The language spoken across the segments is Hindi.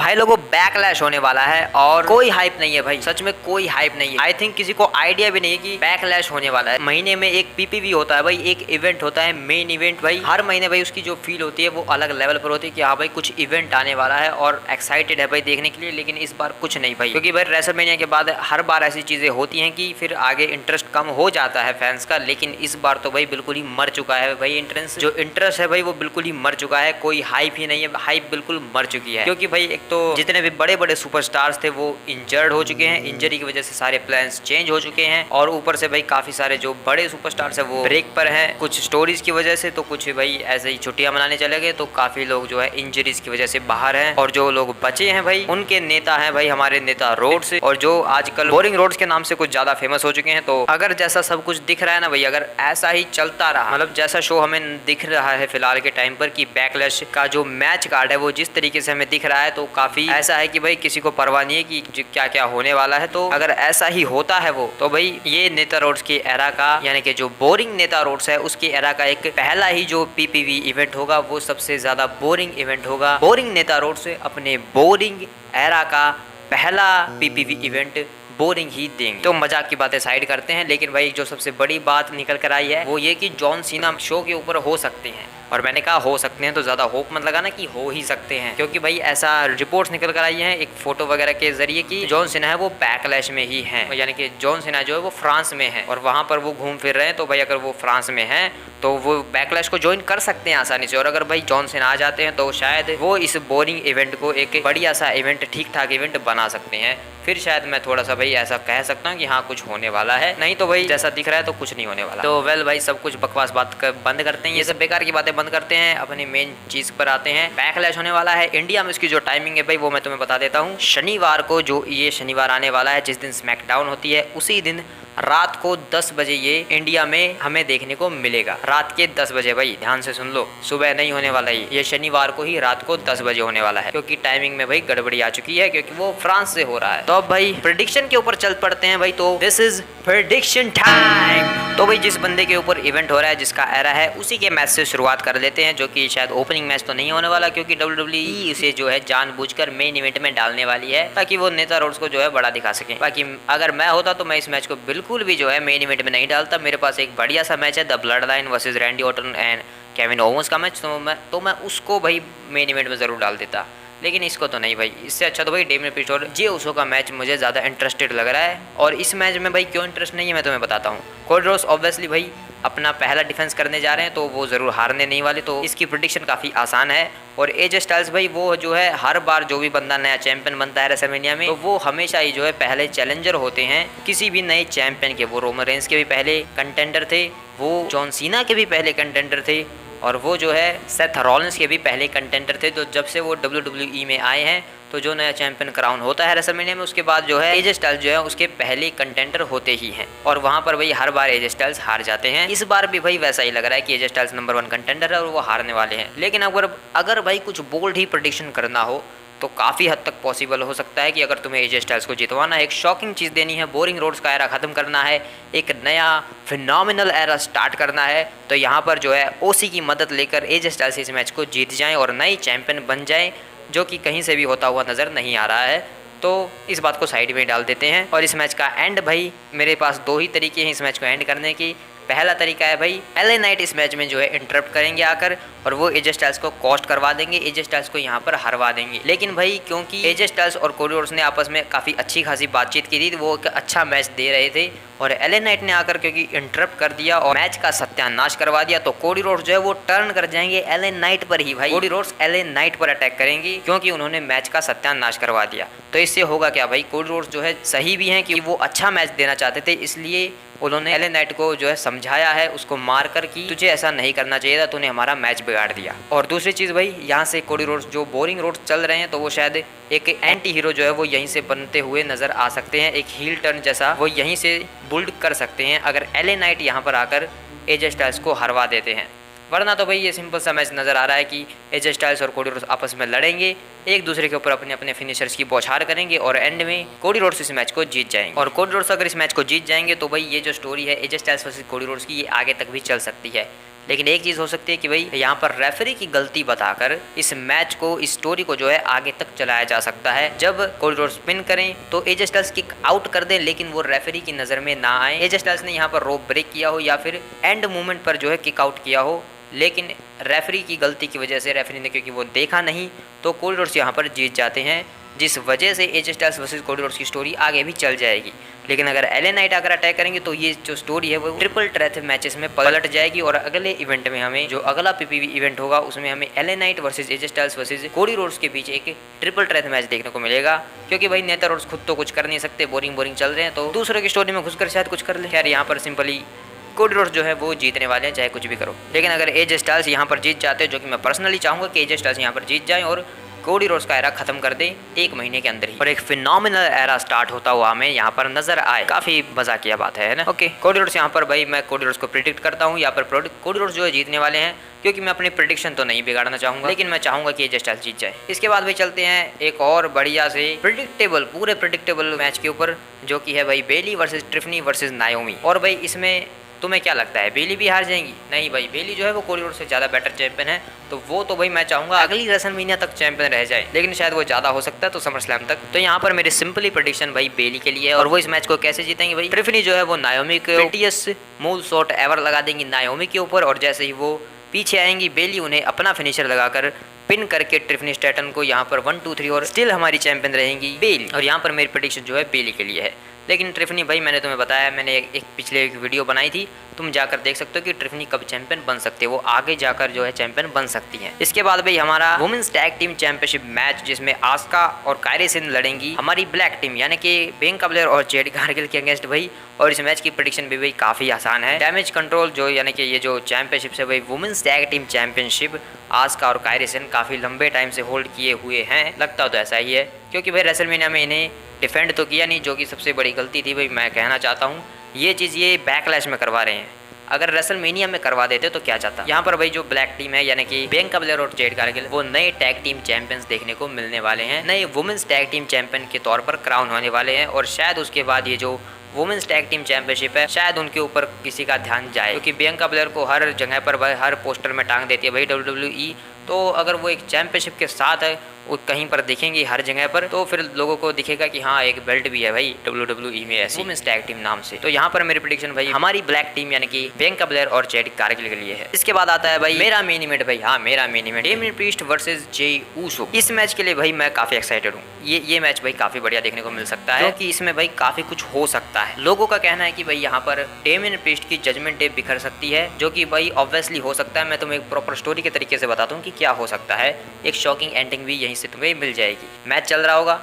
भाई लोगों बैकलैश होने वाला है और कोई हाइप नहीं है भाई, सच में कोई हाइप नहीं है। आई थिंक किसी को आइडिया भी नहीं है कि बैकलैश होने वाला है। महीने में एक पीपीवी होता है भाई, एक इवेंट होता है मेन इवेंट भाई। हर महीने भाई उसकी जो फील होती है वो अलग लेवल पर होती है कि हाँ भाई कुछ इवेंट आने वाला है और एक्साइटेड है भाई देखने के लिए। लेकिन इस बार कुछ नहीं भाई, क्योंकि भाई रेसलमेनिया के बाद हर बार ऐसी चीजें होती हैं कि फिर आगे इंटरेस्ट कम हो जाता है फैंस का। लेकिन इस बार तो भाई बिल्कुल ही मर चुका है भाई इंटरेस्ट है भाई वो बिल्कुल ही मर चुका है। कोई हाइप ही नहीं है, हाइप बिल्कुल मर चुकी है। क्योंकि भाई एक तो जितने भी बड़े बड़े सुपरस्टार्स थे वो इंजर्ड हो चुके हैं, इंजरी की वजह से सारे प्लान्स चेंज हो चुके हैं। और ऊपर से भाई काफी सारे जो बड़े सुपरस्टार्स है वो ब्रेक पर हैं, कुछ स्टोरीज की वजह से, तो कुछ भाई ऐसे ही छुट्टियां मनाने चले गए। तो काफी लोग जो है इंजरीज की वजह से बाहर हैं। और जो लोग बचे हैं भाई उनके नेता हैं भाई हमारे नेता रोड्स, और जो आजकल बोरिंग रोड्स के नाम से कुछ ज्यादा फेमस हो चुके हैं। तो अगर जैसा सब कुछ दिख रहा है ना भाई, अगर ऐसा ही चलता रहा, मतलब जैसा शो हमें दिख रहा है फिलहाल के टाइम पर कि बैकलैश का जो मैच कार्ड है वो जिस तरीके से हमें दिख रहा है, तो काफी ऐसा है कि भाई किसी को परवाह नहीं है कि क्या क्या होने वाला है। तो अगर ऐसा ही होता है वो, तो भाई ये नेता रोड्स की एरा का, यानी कि जो बोरिंग नेता रोड्स है उसकी एरा का एक पहला ही जो पीपीवी इवेंट होगा वो सबसे ज्यादा बोरिंग इवेंट होगा। बोरिंग नेता रोड्स अपने बोरिंग एरा का पहला पीपीवी इवेंट बोरिंग ही देंगे। तो मजाक की बातें साइड करते हैं, लेकिन भाई जो सबसे बड़ी बात निकल कर आई है वो ये कि जॉन सीना शो के ऊपर हो सकते हैं। और मैंने कहा हो सकते हैं तो ज्यादा होप मत लगाना कि हो ही सकते हैं, क्योंकि भाई ऐसा रिपोर्ट्स निकल कर आई हैं एक फोटो वगैरह के जरिए कि जॉन सीना है वो बैकलैश में ही है, यानी कि जॉन सीना जो है वो फ्रांस में है और वहां पर वो घूम फिर रहे हैं। तो भाई अगर वो फ्रांस में है तो वो बैकलैश को ज्वाइन कर सकते हैं आसानी से। और अगर भाई जॉन सीना आ जाते हैं तो शायद वो इस बोरिंग इवेंट को एक बढ़िया सा इवेंट, ठीक ठाक इवेंट बना सकते हैं। फिर शायद मैं थोड़ा सा भाई ऐसा कह सकता हूँ कि हाँ कुछ होने वाला है, नहीं तो भाई जैसा दिख रहा है तो कुछ नहीं होने वाला। तो वेल भाई सब कुछ बकवास बात बंद करते हैं, ये सब बेकार की बातें बंद करते हैं, अपनी मेन चीज पर आते हैं। बैकलैश होने वाला है इंडिया में, इसकी जो टाइमिंग है भाई वो मैं तुम्हें बता देता हूँ। शनिवार को, जो ये शनिवार आने वाला है जिस दिन स्मैकडाउन होती है, उसी दिन रात को 10 बजे ये इंडिया में हमें देखने को मिलेगा। रात के 10 बजे भाई, ध्यान से सुन लो, सुबह नहीं होने वाला ये शनिवार को ही रात को 10 बजे होने वाला है, क्योंकि टाइमिंग में भाई गड़बड़ी आ चुकी है, क्योंकि वो फ्रांस से हो रहा है। तो अब भाई प्रेडिक्शन के ऊपर चल पड़ते हैं भाई। तो दिस इज प्रेडिक्शन टाइम। तो भाई जिस बंदे के ऊपर इवेंट हो रहा है, जिसका एरा है, उसी के मैच से शुरुआत कर लेते हैं, जो कि शायद ओपनिंग मैच तो नहीं होने वाला, क्योंकि WWE उसे जो है जानबूझकर मेन इवेंट में डालने वाली है ताकि वो नेता रोड्स को जो है बड़ा दिखा सके। बाकी अगर मैं होता तो मैं इस मैच को बिल्कुल भी जो है मेन इवेंट में नहीं डालता। मेरे पास एक बढ़िया सा मैच है, the blood line versus Randy Orton and Kevin Owens का मैच, तो मैं उसको भाई मेन इवेंट में जरूर डाल देता। लेकिन इसको तो नहीं भाई, इससे अच्छा तो भाई डेमियन प्रीस्ट और जे उसो का मैच मुझे ज़्यादा इंटरेस्टेड लग रहा है। और इस मैच में भाई क्यों इंटरेस्ट नहीं है मैं तुम्हें बताता हूँ। कोडी रोड्स ऑब्वियसली भाई अपना पहला डिफेंस करने जा रहे हैं, तो वो ज़रूर हारने नहीं वाले, तो इसकी प्रेडिक्शन काफ़ी आसान है। और एजे स्टाइल्स भाई वो जो है हर बार जो भी बंदा नया चैंपियन बनता है रेसलमेनिया में, तो वो हमेशा ही जो है पहले चैलेंजर होते हैं किसी भी नए चैंपियन के। वो रोमन रेंस के भी पहले कंटेंडर थे, वो जॉन सीना के भी पहले कंटेंडर थे, और वो जो है सेथ रॉलिंस के भी पहले कंटेंडर थे। तो जब से वो WWE में आए हैं, तो जो नया चैंपियन क्राउन होता है रेसलमेनिया में, उसके बाद जो है एजे स्टाइल्स जो है उसके पहले कंटेंडर होते ही हैं। और वहां पर भाई हर बार एजे स्टाइल्स हार जाते हैं। इस बार भी भाई वैसा ही लग रहा है कि एजे स्टाइल्स नंबर 1 कंटेंडर है और वो हारने वाले हैं। लेकिन अगर भाई कुछ बोल्ड ही प्रेडिक्शन करना हो तो काफ़ी हद तक पॉसिबल हो सकता है कि अगर तुम्हें एजे स्टाइल्स को जितवाना है, एक शॉकिंग चीज़ देनी है, बोरिंग रोड्स का एरा ख़त्म करना है, एक नया फिनोमिनल एरा स्टार्ट करना है, तो यहाँ पर जो है ओसी की मदद लेकर एजे स्टाइल्स इस मैच को जीत जाएं और नई चैंपियन बन जाएं, जो कि कहीं से भी होता हुआ नज़र नहीं आ रहा है। तो इस बात को साइड में डाल देते हैं। और इस मैच का एंड भाई मेरे पास 2 ही तरीके हैं इस मैच को एंड करने की। पहला तरीका है भाई LA नाइट इस मैच में जो है इंटरप्ट करेंगे आकर, और वो एजे स्टाइल्स को कॉस्ट करवा देंगे, एजे स्टाइल्स को यहाँ पर हरवा देंगे। लेकिन भाई क्योंकि एजे स्टाइल्स और कोडी रोड्स ने आपस में काफ़ी अच्छी खासी बातचीत की थी, वो एक अच्छा मैच दे रहे थे, और LA नाइट ने आकर क्योंकि इंटरप्ट कर दिया और मैच का सत्यानाश करवा दिया, तो कोडी रोड्स जो है वो टर्न कर जाएंगे LA नाइट पर ही। भाई कोडी रोड्स LA नाइट पर अटैक करेंगे क्योंकि उन्होंने मैच का सत्यानाश करवा दिया। तो इससे होगा क्या भाई, कोडी रोड्स जो है सही भी हैं कि वो अच्छा मैच देना चाहते थे, इसलिए उन्होंने LA नाइट को जो है समझाया है उसको मार कर कि तुझे ऐसा नहीं करना चाहिए था, तूने हमारा मैच बिगाड़ दिया। और दूसरी चीज़ भाई, यहाँ से कोडी रोड्स जो बोरिंग रोड्स चल रहे हैं, तो वो शायद एक एंटी हीरो जो है वो यहीं से बनते हुए नज़र आ सकते हैं, एक हील टर्न जैसा वो यहीं से बुल्ड कर सकते हैं अगर LA नाइट यहाँ पर आकर एजे स्टाइल्स को हरवा देते हैं। वरना तो भाई ये सिंपल सा मैच नज़र आ रहा है कि एजे स्टाइल्स और कोडी रोड्स आपस में लड़ेंगे, एक दूसरे के ऊपर अपने अपने फिनिशर्स की बौछार करेंगे, और एंड में कोडी रोड्स इस मैच को जीत जाएंगे। और कोडी रोड्स अगर इस मैच को जीत जाएंगे तो भाई ये जो स्टोरी है AJ Styles versus Cody Rhodes की, ये आगे तक भी चल सकती है। लेकिन एक चीज़ हो सकती है कि भाई यहाँ पर रेफरी की गलती बताकर इस मैच को, इस स्टोरी को जो है आगे तक चलाया जा सकता है। जब कोडी रोड्स स्पिन करें तो एजे स्टाइल्स किक आउट कर दें, लेकिन वो रेफरी की नज़र में ना आए। एजे स्टाइल्स ने यहाँ पर रोप ब्रेक किया हो या फिर एंड मोमेंट पर जो है किक आउट किया हो, लेकिन रेफरी की गलती की वजह से, रेफरी ने क्योंकि वो देखा नहीं, तो कोडी रोड्स यहाँ पर जीत जाते हैं, जिस वजह से AJ Styles versus Cody Rhodes की स्टोरी आगे भी चल जाएगी। लेकिन अगर एलए नाइट अगर अटैक करेंगे तो ये जो स्टोरी है वो ट्रिपल थ्रेट मैचेस में पलट जाएगी और अगले इवेंट में हमें जो अगला पीपीवी इवेंट होगा उसमें हमें LA night versus AJ Styles versus Cody Rhodes के बीच एक ट्रिपल थ्रेट मैच देखने को मिलेगा। क्योंकि भाई नेता रोड्स खुद तो कुछ कर नहीं सकते, बोरिंग चल रहे हैं, तो दूसरों की स्टोरी में घुसकर शायद कुछ कर ले। खैर यहाँ पर सिंपली कोडी रोड्स जो है वो जीतने वाले हैं, चाहे कुछ भी करो। लेकिन अगर एजे स्टाइल्स यहाँ पर जीत जाते हैं, जो कि मैं पर्सनली चाहूँगा कि एजे स्टाइल्स यहाँ पर जीत जाएं और कोडी रोड्स का एरा खत्म कर दे 1 महीने के अंदर ही, और एक फिनोमिनल एरा स्टार्ट होता हुआ हमें यहाँ पर नजर आए। काफी मजा किया बात है ना। ओके, कोडी रोड्स यहाँ पर भाई मैं कोडी रोड्स को प्रिडिक्ट करता हूँ, यहाँ पर कोडी रोड्स जो है जीतने वाले हैं, क्योंकि मैं अपनी प्रिडिक्शन तो नहीं बिगाड़ना चाहूंगा, लेकिन मैं चाहूंगा कि एजे स्टाइल्स जीत जाए। इसके बाद भाई चलते हैं एक और बढ़िया से प्रिडिक्टेबल, पूरे प्रिडिक्टेबल मैच के ऊपर, जो कि है भाई बेली वर्सेस ट्रिफनी वर्सेस नायोमी। और भाई इसमें तुम्हें क्या लगता है, बेली भी हार जाएंगी? नहीं भाई, बेली जो है वो कोडी रोड्स से ज़्यादा बेटर चैंपियन है, तो वो तो भाई मैं चाहूंगा अगली रेसलमेनिया तक चैंपियन रह जाए, लेकिन शायद वो ज़्यादा हो सकता है तो समर स्लैम तक। तो यहाँ पर मेरी सिंपली प्रेडिक्शन भाई बेली के लिए है, और वो इस मैच को कैसे जीतेंगे भाई, ट्रिफनी जो है वो नायोमी के प्रीटियस मूव शॉट एवर लगा देंगी नायोमी के ऊपर, और जैसे ही वो पीछे आएंगी बेली उन्हें अपना फिनिशर लगाकर पिन करके ट्रिफनी स्टैटन को यहाँ पर 1 2 3 और स्टिल हमारी चैंपियन रहेंगी बेली। और यहाँ पर मेरी प्रेडिक्शन जो है बेली के लिए है। लेकिन ट्रिफनी भाई मैंने तुम्हें बताया, मैंने एक पिछले एक वीडियो बनाई थी, तुम जाकर देख सकते हो कि ट्रिफनी कब चैंपियन बन सकते हैं, वो आगे जाकर जो है चैंपियन बन सकती हैं। इसके बाद भाई हमारा women's tag team championship match, जिसमें आस्का और कायरी सिंध लड़ेंगी हमारी ब्लैक टीम यानी कि बियांका ब्लेयर और जेडी कारगिल के अगेंस्ट भाई। और इस मैच की प्रेडिक्शन भी भाई काफ़ी आसान है। डैमेज कंट्रोल जो यानी कि ये जो चैंपियनशिप है भाई women's tag team championship, Asuka और कायरी सिंध काफ़ी लंबे टाइम से होल्ड किए हुए हैं, लगता तो ऐसा ही है, क्योंकि भाई रेसलमेनिया में इन्हें डिफेंड तो किया नहीं, जो कि सबसे बड़ी गलती थी भाई। मैं कहना चाहता हूँ ये चीज़ ये बैकलैश में करवा रहे हैं, अगर रेसलमेनिया में करवा देते तो क्या जाता। यहाँ पर भाई जो ब्लैक टीम है यानी कि बियांका ब्लेयर और जेड कारगिल, वो नए टैग टीम चैंपियंस देखने को मिलने वाले हैं, नए वुमेन्स टैग टीम चैंपियन के तौर पर क्राउन होने वाले हैं। और शायद उसके बाद ये जो वुमेन्स टैग टीम चैंपियनशिप है शायद उनके ऊपर किसी का ध्यान जाए, क्योंकि बियांका ब्लेयर को हर जगह पर भाई हर पोस्टर में टांग देती है भाई WWE, तो अगर वो एक चैंपियनशिप के साथ है वो कहीं पर दिखेंगे हर जगह पर, तो फिर लोगों को दिखेगा कि हाँ एक बेल्ट भी है भाई WWE में ऐसी वुमेन्स टैग टीम नाम से। तो यहाँ पर मेरी प्रेडिक्शन भाई हमारी ब्लैक टीम यानी कि बियांका ब्लेयर और जेडी कारगिल के लिए है। इसके बाद आता है भाई मेरा मेन इवेंट भाई, हाँ मेरा main event Damian Priest versus Jey Uso. इस मैच के लिए भाई मैं काफी एक्साइटेड हूँ, ये मैच भाई काफी बढ़िया देखने को मिल सकता है, क्योंकि इसमें भाई काफी कुछ हो सकता है। लोगों का कहना है कि भाई यहाँ पर डेमियन प्रीस्ट की जजमेंट डे बिखर सकती है, जो कि भाई ऑब्वियसली हो सकता है। मैं तुम्हें एक प्रॉपर स्टोरी के तरीके से बताता हूँ कि क्या हो सकता है, एक शॉकिंग एंडिंग भी यहीं से तुम्हें मिल जाएगी। मैच चल रहा होगा,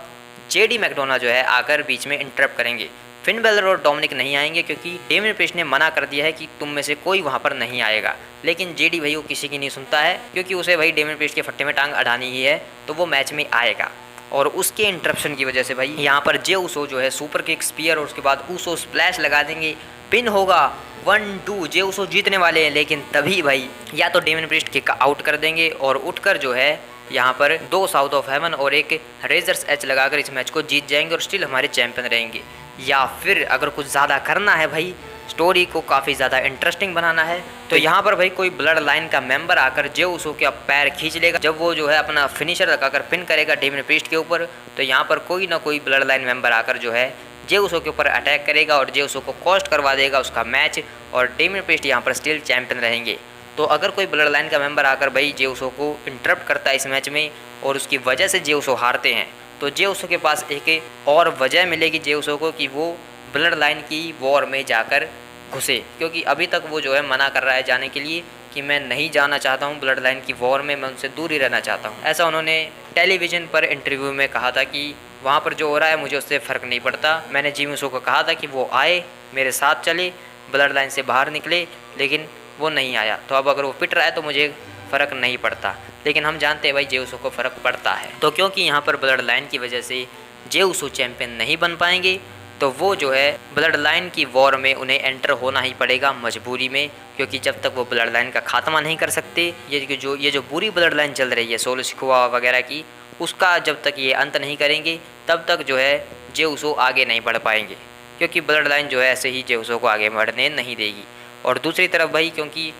जेडी मैकडोना जो है आकर बीच में इंटरप्ट करेंगे, फिन बेलर और डोमिनिक नहीं आएंगे, क्योंकि डेमियन प्रीस्ट ने मना कर दिया है कि तुम में से कोई वहां पर नहीं आएगा। लेकिन जेडी भाई वो किसी की नहीं सुनता है, क्योंकि उसे भाई डेमियन प्रीस्ट के फट्टे में टांग अड़ानी ही है, तो वो मैच में आएगा। और उसके इंटरप्शन की वजह से भाई यहाँ पर जे ऊसो जो है सुपर किक स्पीयर और उसके बाद ऊसो स्प्लैश लगा देंगे, पिन होगा 1 2, जे ऊसो जीतने वाले हैं। लेकिन तभी भाई या तो डेमियन प्रीस्ट किक आउट कर देंगे और उठकर जो है यहाँ पर 2 साउथ ऑफ हेवन और एक रेजर्स एच लगाकर इस मैच को जीत जाएंगे और स्टिल हमारे चैंपियन रहेंगे। या फिर अगर कुछ ज़्यादा करना है भाई, स्टोरी को काफ़ी ज़्यादा इंटरेस्टिंग बनाना है, तो यहाँ पर भाई कोई ब्लड लाइन का मेंबर आकर जे ऊसो के पैर खींच लेगा। जब वो जो है अपना फिनिशर लगाकर पिन करेगा डेमियन प्रीस्ट के ऊपर, तो यहाँ पर कोई ना कोई ब्लड लाइन मेंबर आकर जो है जे ऊसो के ऊपर अटैक करेगा और जे ऊसो को कॉस्ट करवा देगा उसका मैच, और डेमियन प्रीस्ट यहाँ पर स्टिल चैंपियन रहेंगे। तो अगर कोई ब्लड लाइन का मेंबर आकर भाई जे ऊसो को इंटरप्ट करता है इस मैच में और उसकी वजह से जे ऊसो हारते हैं, तो जे ऊसो के पास एक और वजह मिलेगी जे ऊसो को कि वो ब्लड लाइन की वॉर में जाकर घुसे, क्योंकि अभी तक वो जो है मना कर रहा है जाने के लिए कि मैं नहीं जाना चाहता हूँ ब्लड लाइन की वॉर में, मैं उनसे दूर ही रहना चाहता हूँ। ऐसा उन्होंने टेलीविज़न पर इंटरव्यू में कहा था कि वहाँ पर जो हो रहा है मुझे उससे फ़र्क नहीं पड़ता। मैंने जे ऊसो को कहा था कि वो आए मेरे साथ चले, ब्लड लाइन से बाहर निकले, लेकिन वो नहीं आया। तो अब अगर वो पिट रहा है तो मुझे फ़र्क नहीं पड़ता, लेकिन हम जानते हैं भाई जे ऊसो को फ़र्क पड़ता है। तो क्योंकि यहाँ पर ब्लड लाइन की वजह से जे ऊसो चैंपियन नहीं बन पाएंगे, तो वो जो है ब्लड लाइन की वॉर में उन्हें एंटर होना ही पड़ेगा मजबूरी में, क्योंकि जब तक वो ब्लड लाइन का खात्मा नहीं कर सकते, ये जो बुरी ब्लड लाइन चल रही है सोलो सिकुआ वगैरह की, उसका जब तक ये अंत नहीं करेंगे तब तक जो है जे ऊसो आगे नहीं बढ़ पाएंगे, क्योंकि ब्लड लाइन जो है ऐसे ही जे ऊसो को आगे बढ़ने नहीं देगी। और दूसरी तरफ भाई क्योंकि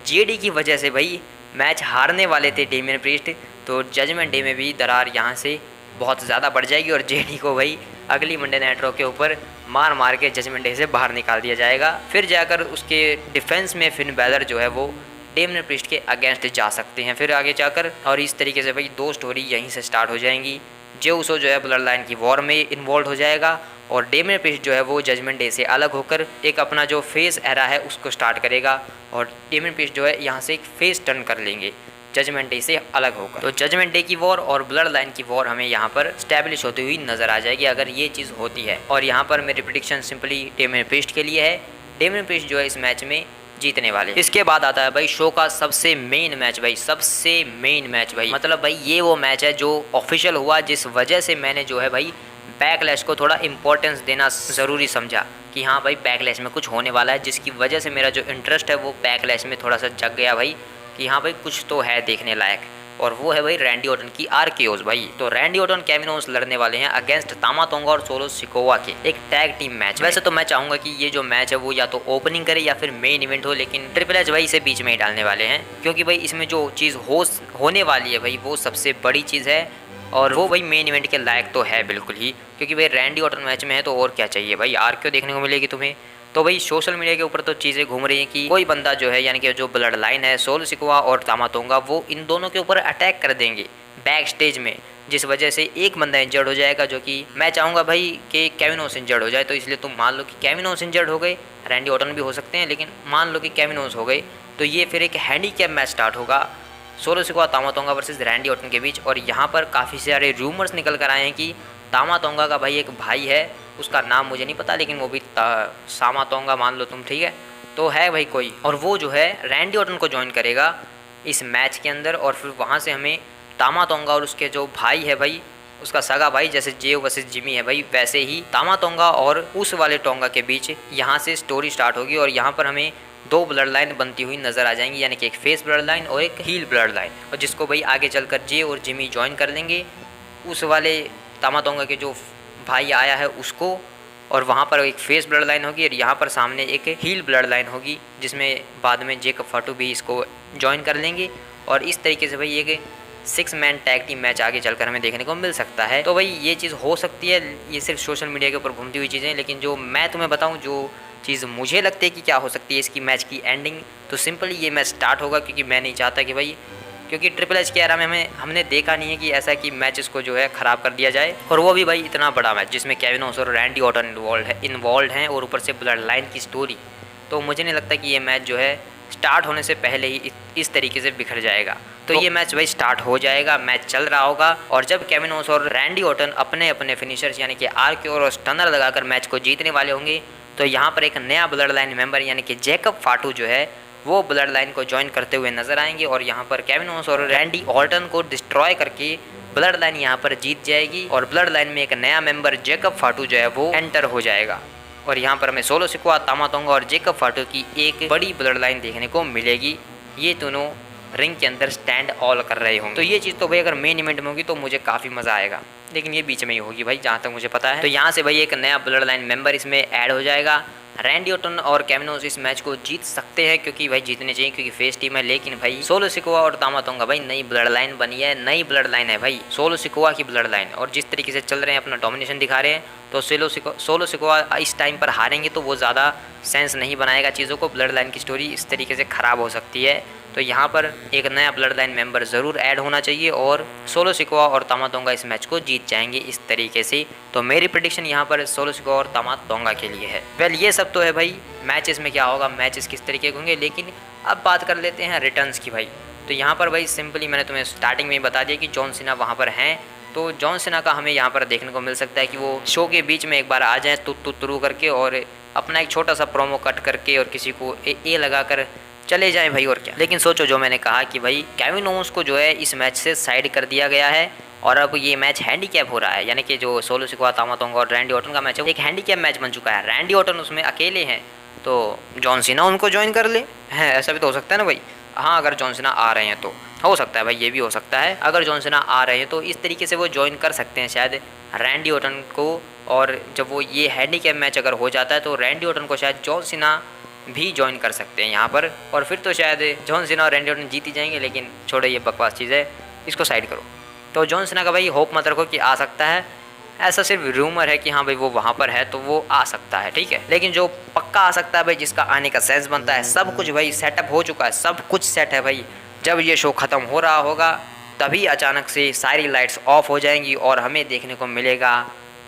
जेडी की वजह से भाई मैच हारने वाले थे डेमियन प्रीस्ट, तो जजमेंट डे में भी दरार यहाँ से बहुत ज़्यादा बढ़ जाएगी और जेडी को भाई अगली मंडे नाइट रॉ के ऊपर मार मार के जजमेंट डे से बाहर निकाल दिया जाएगा। फिर जाकर उसके डिफेंस में फिन बैलर जो है वो डेमियन प्रीस्ट के अगेंस्ट जा सकते हैं फिर आगे जाकर, और इस तरीके से भाई 2 स्टोरी यहीं से स्टार्ट हो जाएंगी। जे उसो जो है ब्लड लाइन की वॉर में इन्वॉल्व हो जाएगा और डेमियन प्रीस्ट जो है वो जजमेंट डे से अलग होकर एक अपना जो फेस एरा है उसको स्टार्ट करेगा और डेमियन प्रीस्ट जो है यहाँ से एक फेस टर्न कर लेंगे जजमेंट डे से अलग होकर। तो जजमेंट डे की वॉर और ब्लड लाइन की वॉर हमें यहाँ पर स्टैब्लिश होती हुई नजर आ जाएगी अगर ये चीज़ होती है। और यहाँ पर मेरी प्रेडिक्शन सिंपली डेमियन प्रीस्ट के लिए है। डेमियन प्रीस्ट जो है इस मैच में जीतने वाले। इसके बाद आता है भाई शो का सबसे मेन मैच भाई, सबसे मेन मैच भाई, मतलब भाई ये वो मैच है जो ऑफिशियल हुआ जिस वजह से मैंने जो है भाई बैकलैश को थोड़ा इंपॉर्टेंस देना ज़रूरी समझा कि हाँ भाई बैकलैश में कुछ होने वाला है, जिसकी वजह से मेरा जो इंटरेस्ट है वो बैकलैश में थोड़ा सा जग गया भाई कि हाँ भाई कुछ तो है देखने लायक। और वो है भाई रैंडी ऑर्टन की आरकेओस भाई। तो रैंडी ऑर्टन केविन ओवेंस लड़ने वाले हैं अगेंस्ट तामा तोंगा और सोलो सिकोवा के एक टैग टीम मैच। वैसे तो मैं चाहूंगा कि ये जो मैच है वो या तो ओपनिंग करे या फिर मेन इवेंट हो, लेकिन ट्रिपल एच भाई इसे बीच में ही डालने वाले हैं क्योंकि भाई इसमें जो चीज़ होने वाली है भाई वो सबसे बड़ी चीज़ है और वो भाई मेन इवेंट के लायक तो है बिल्कुल ही, क्योंकि भाई रैंडी ऑर्टन मैच में है तो और क्या चाहिए भाई, आरकेओ देखने को मिलेगी तुम्हें। तो भाई सोशल मीडिया के ऊपर तो चीज़ें घूम रही हैं कि कोई बंदा जो है यानी कि जो ब्लड लाइन है सोलो सिकोवा और तामा तोंगा वो इन दोनों के ऊपर अटैक कर देंगे बैक स्टेज में, जिस वजह से एक बंदा इंजर्ड हो जाएगा जो कि मैं चाहूँगा भाई कि केविन ओवेंस इंजर्ड हो जाए। तो इसलिए तुम मान लो कि केविन ओवेंस इंजर्ड हो गए, रैंडी ऑर्टन भी हो सकते हैं लेकिन मान लो कि केविन ओवेंस हो गए तो ये फिर एक हैंडीकैप मैच स्टार्ट होगा सोलो सिकोवा तामा तोंगा वर्सेस रैंडी ऑर्टन के बीच। और यहाँ पर काफ़ी सारे रूमर्स निकल कर आए हैं कि तामा तोंगा का भाई एक भाई है, उसका नाम मुझे नहीं पता लेकिन वो भी सामा तोंगा मान लो तुम, ठीक है, तो है भाई कोई, और वो जो है रैंडी ऑर्टन को ज्वाइन करेगा इस मैच के अंदर और फिर वहाँ से हमें तामा तोंगा और उसके जो भाई है भाई उसका सगा भाई, जैसे जे वर्सेस जिमी है भाई वैसे ही तामा तोंगा और उस वाले टोंगा के बीच यहाँ से स्टोरी स्टार्ट होगी और यहाँ पर हमें 2 ब्लड लाइन बनती हुई नजर आ जाएंगी, यानी कि एक फेस ब्लड लाइन और एक हील ब्लड लाइन, और जिसको भाई आगे चलकर जे और जिमी ज्वाइन कर लेंगे उस वाले तामा तोंगा के जो भाई आया है उसको, और वहाँ पर एक फेस ब्लड लाइन होगी और यहाँ पर सामने एक हील ब्लड लाइन होगी जिसमें बाद में जेकब फाटू भी इसको ज्वाइन कर लेंगे और इस तरीके से भाई एक 6 मैन टैग टीम मैच आगे चलकर हमें देखने को मिल सकता है। तो भाई ये चीज़ हो सकती है, ये सिर्फ सोशल मीडिया के ऊपर घूमती हुई चीज़ें, लेकिन जो मैं तुम्हें बताऊँ जो चीज़ मुझे लगती है कि क्या हो सकती है इसकी मैच की एंडिंग, तो सिंपली ये मैच स्टार्ट होगा क्योंकि मैं नहीं चाहता कि भाई, क्योंकि ट्रिपल एच के एरा में हमने देखा नहीं है कि ऐसा कि मैचेस को जो है ख़राब कर दिया जाए, और वो भी भाई इतना बड़ा मैच जिसमें केविन ओवेंस और रैंडी ऑर्टन इन्वॉल्व हैं और ऊपर से ब्लड लाइन की स्टोरी। तो मुझे नहीं लगता कि ये मैच जो है स्टार्ट होने से पहले ही इस तरीके से बिखर जाएगा। तो ये मैच भाई स्टार्ट हो जाएगा, मैच चल रहा होगा और जब केविन ओवेंस और रैंडी ऑर्टन अपने अपने फिनिशर्स यानी कि आरकेओ और स्टनर लगाकर मैच को जीतने वाले होंगे, तो यहाँ पर एक नया ब्लड लाइन मेंबर यानी कि जेकब फाटू जो है वो ब्लड लाइन को ज्वाइन करते हुए नजर आएंगे और यहाँ पर केविन ओवेंस और रैंडी ऑर्टन को डिस्ट्रॉय करके ब्लड लाइन यहाँ पर जीत जाएगी और ब्लड लाइन में एक नया मेंबर जेकब फाटू जो है वो एंटर हो जाएगा और यहाँ पर हमें सोलो सिकोवा, तामा तोंगा और जेकब फाटू की एक बड़ी ब्लड लाइन देखने को मिलेगी। ये दोनों रिंग के अंदर स्टैंड ऑल कर रहे होंगे। तो ये चीज़ तो भाई अगर मेन इवेंट में होगी तो मुझे काफ़ी मज़ा आएगा, लेकिन ये बीच में ही होगी भाई जहाँ तक मुझे पता है। तो यहाँ से भाई एक नया ब्लड लाइन मेंबर इसमें ऐड हो जाएगा। रैंडी ऑर्टन और केविन ओवेंस इस मैच को जीत सकते हैं क्योंकि भाई जीतने चाहिए क्योंकि फेस टीम है, लेकिन भाई सोलो सिकोवा और तामा तोंगा भाई नई ब्लड लाइन बनी है, नई ब्लड लाइन है भाई सोलो सिकोवा की ब्लड लाइन, और जिस तरीके से चल रहे हैं अपना डोमिनेशन दिखा रहे हैं, तो सोलो सिकोवा इस टाइम पर हारेंगे तो वो ज़्यादा सेंस नहीं बनाएगा चीज़ों को, ब्लड लाइन की स्टोरी इस तरीके से ख़राब हो सकती है। तो यहाँ पर एक नया ब्लड लाइन मेंबर ज़रूर ऐड होना चाहिए और सोलो सिकोवा और तामा तोंगा इस मैच को जीत जाएंगे इस तरीके से। तो मेरी प्रेडिक्शन यहाँ पर सोलो सिकोवा और तामा तोंगा के लिए है। वेल ये सब तो है भाई मैचेस में क्या होगा, मैचेस किस तरीके के होंगे, लेकिन अब बात कर लेते हैं रिटर्न्स की भाई। तो यहाँ पर भाई सिंपली मैंने तुम्हें स्टार्टिंग में ही बता दिया कि जॉन सीना वहाँ पर हैं, तो जॉन सीना का हमें यहाँ पर देखने को मिल सकता है कि वो शो के बीच में एक बार आ जाएँ तुरु करके और अपना एक छोटा सा प्रोमो कट करके और किसी को ए लगा कर चले जाएं भाई, और क्या। लेकिन सोचो जो मैंने कहा कि भाई केविन ओवेंस को जो है इस मैच से साइड कर दिया गया है और अब ये मैच हैंडीकैप हो रहा है, यानी कि जो सोलो सिकोवा, तामा तोंगा और रैंडी ऑर्टन का मैच है एक हैंडीकैप मैच बन चुका है। रैंडी ऑर्टन उसमें अकेले हैं तो जॉन सीना उनको ज्वाइन कर ले, है ऐसा भी तो हो सकता है ना भाई। हाँ अगर जॉन सीना आ रहे हैं तो हो सकता है भाई, ये भी हो सकता है अगर जॉन सीना आ रहे हैं तो इस तरीके से वो ज्वाइन कर सकते हैं शायद रैंडी ऑर्टन को, और जब वो ये हैंडीकैप मैच अगर हो जाता है तो रैंडी ऑर्टन को शायद जॉन सीना भी ज्वाइन कर सकते हैं यहाँ पर, और फिर तो शायद जॉन सीना और रैंडी ऑर्टन जीत ही जाएंगे। लेकिन छोड़ो, ये बकवास चीज़ है, इसको साइड करो। तो जॉन सीना का भाई होप मत रखो कि आ सकता है, ऐसा सिर्फ रूमर है कि हाँ भाई वो वहाँ पर है तो वो आ सकता है, ठीक है। लेकिन जो पक्का आ सकता है भाई, जिसका आने का सेंस बनता है, सब कुछ भाई सेटअप हो चुका है, सब कुछ सेट है भाई। जब ये शो ख़त्म हो रहा होगा तभी अचानक से सारी लाइट्स ऑफ हो जाएंगी और हमें देखने को मिलेगा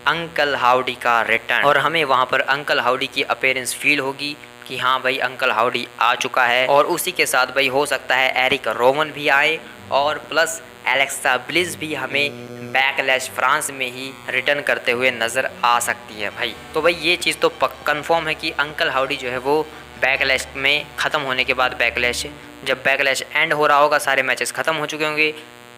अंकल हाउडी का रिटर्न, और हमें वहाँ पर अंकल हाउडी की अपीयरेंस फील होगी कि हाँ भाई अंकल हाउडी आ चुका है। और उसी के साथ भाई हो सकता है एरिक रोवन भी आए, और प्लस एलेक्सा ब्लिस भी हमें बैकलैश फ्रांस में ही रिटर्न करते हुए नज़र आ सकती है भाई। तो भाई ये चीज़ तो कंफर्म है कि अंकल हाउडी जो है वो बैकलैश में ख़त्म होने के बाद, बैकलैश जब बैकलैश एंड हो रहा होगा, सारे मैचेस ख़त्म हो चुके होंगे,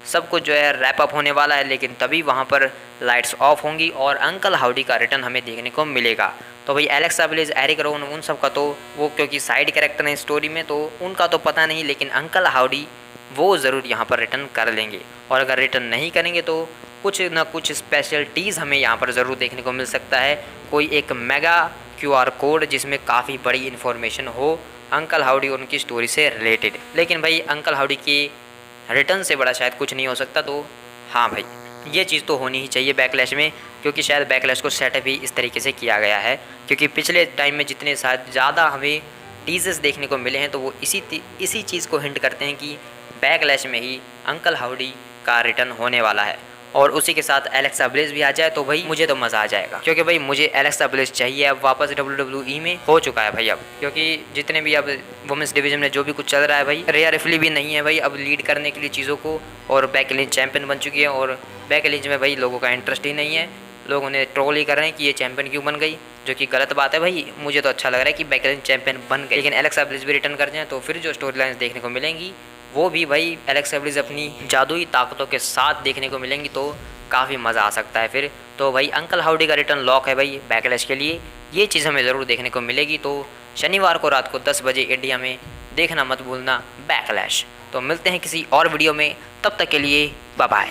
सब कुछ जो है रैप अप होने वाला है, लेकिन तभी वहाँ पर लाइट्स ऑफ होंगी और अंकल हाउडी का रिटर्न हमें देखने को मिलेगा। तो भाई एलेक्सा ब्लिस, एरिक रोवन, उन सब का तो वो क्योंकि साइड कैरेक्टर है स्टोरी में, तो उनका तो पता नहीं, लेकिन अंकल हाउडी वो ज़रूर यहाँ पर रिटर्न कर लेंगे। और अगर रिटर्न नहीं करेंगे तो कुछ ना कुछ स्पेशलिटीज़ हमें यहाँ पर ज़रूर देखने को मिल सकता है। कोई एक मेगा QR कोड जिसमें काफ़ी बड़ी इन्फॉर्मेशन हो अंकल हाउडी और उनकी स्टोरी से रिलेटेड। लेकिन भाई अंकल हाउडी के रिटर्न से बड़ा शायद कुछ नहीं हो सकता। तो हाँ भाई, ये चीज़ तो होनी ही चाहिए बैकलैश में, क्योंकि शायद बैकलैश को सेटअप ही इस तरीके से किया गया है। क्योंकि पिछले टाइम में जितने शायद ज़्यादा हमें टीजर्स देखने को मिले हैं, तो वो इसी चीज़ को हिंट करते हैं कि बैकलैश में ही अंकल हाउडी का रिटर्न होने वाला है। और उसी के साथ एलेक्सा ब्लिस भी आ जाए तो भाई मुझे तो मज़ा आ जाएगा, क्योंकि भाई मुझे एलेक्सा ब्लिस चाहिए अब वापस। WWE में हो चुका है भाई अब, क्योंकि जितने भी अब वुमेंस डिवीजन में जो भी कुछ चल रहा है भाई, रिया रिफ्ली भी नहीं है भाई अब लीड करने के लिए चीज़ों को, और बेकी लिंच चैंपियन बन चुकी है। और बेकी लिंच में भाई लोगों का इंटरेस्ट ही नहीं है, लोग उन्हें ट्रोल ही कर रहे हैं कि ये चैंपियन क्यों बन गई, जो कि गलत बात है भाई। मुझे तो अच्छा लग रहा है कि बेकी लिंच चैंपियन बन गई, लेकिन एलेक्सा ब्लिस भी रिटर्न कर जाए तो फिर जो स्टोरी लाइन्स देखने को मिलेंगी वो भी भाई एलेक्सा ब्लिस अपनी जादुई ताकतों के साथ देखने को मिलेंगी, तो काफ़ी मज़ा आ सकता है फिर। तो भाई अंकल हाउडी का रिटर्न लॉक है भाई बैकलैश के लिए, ये चीज़ हमें ज़रूर देखने को मिलेगी। तो शनिवार को रात को 10 बजे इंडिया में देखना मत भूलना बैकलैश। तो मिलते हैं किसी और वीडियो में, तब तक के लिए बाय बाय।